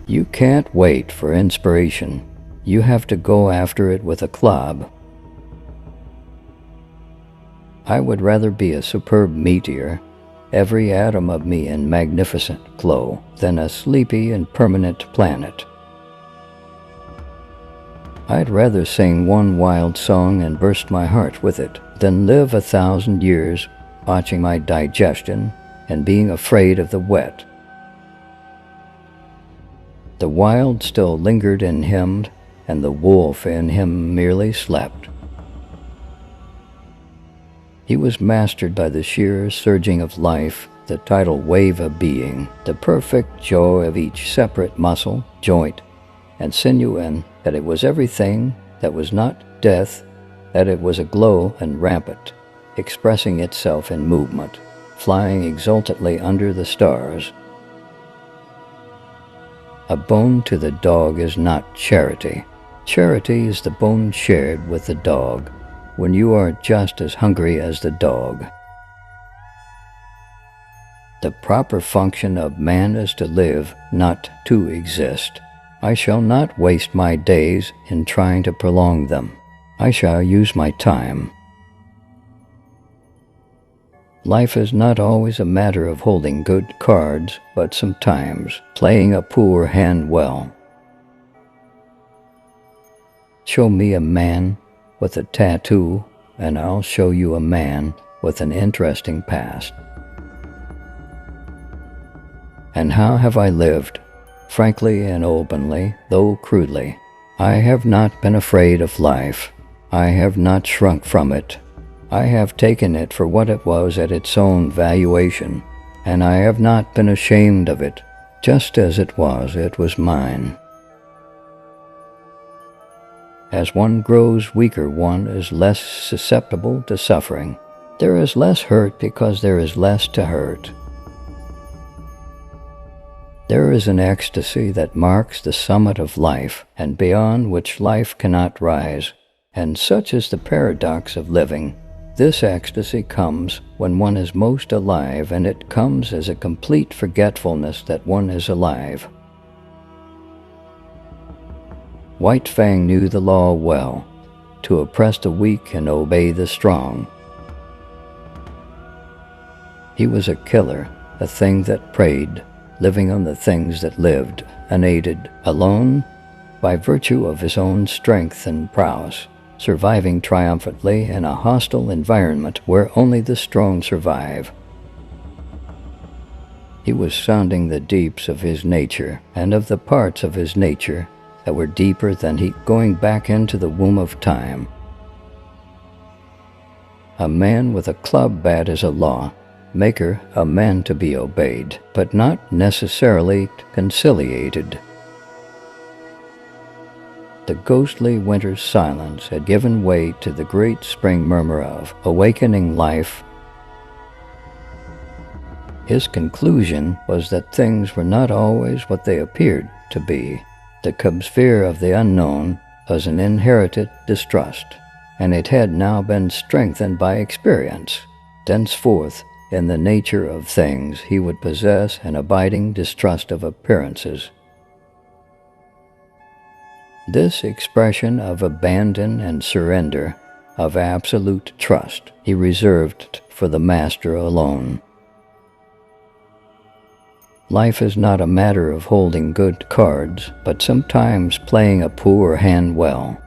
You can't wait for inspiration. You have to go after it with a club. I would rather be a superb meteor, every atom of me in magnificent glow, than a sleepy and permanent planet. I'd rather sing one wild song and burst my heart with it than live 1,000 years watching my digestion and being afraid of the wet. The wild still lingered in him, and the wolf in him merely slept. He was mastered by the sheer surging of life, the tidal wave of being, the perfect joy of each separate muscle, joint, and sinew, and that it was everything that was not death, that it was aglow and rampant, expressing itself in movement, flying exultantly under the stars. A bone to the dog is not charity. Charity is the bone shared with the dog, when you are just as hungry as the dog. The proper function of man is to live, not to exist. I shall not waste my days in trying to prolong them. I shall use my time. Life is not always a matter of holding good cards, but sometimes playing a poor hand well. Show me a man with a tattoo, and I'll show you a man with an interesting past. And how have I lived? Frankly and openly, though crudely. I have not been afraid of life. I have not shrunk from it. I have taken it for what it was at its own valuation, and I have not been ashamed of it. Just as it was mine. As one grows weaker, one is less susceptible to suffering. There is less hurt because there is less to hurt. There is an ecstasy that marks the summit of life, and beyond which life cannot rise, and such is the paradox of living. This ecstasy comes when one is most alive, and it comes as a complete forgetfulness that one is alive. White Fang knew the law well, to oppress the weak and obey the strong. He was a killer, a thing that preyed, living on the things that lived, unaided, alone, by virtue of his own strength and prowess, surviving triumphantly in a hostile environment where only the strong survive. He was sounding the deeps of his nature, and of the parts of his nature that were deeper than he, going back into the womb of time. A man with a club bat is a law maker, a man to be obeyed, but not necessarily conciliated. The ghostly winter's silence had given way to the great spring murmur of awakening life. His conclusion was that things were not always what they appeared to be. The cub's fear of the unknown was an inherited distrust, and it had now been strengthened by experience. Thenceforth, in the nature of things, he would possess an abiding distrust of appearances. This expression of abandon and surrender, of absolute trust, he reserved for the master alone. Life is not a matter of holding good cards, but sometimes playing a poor hand well.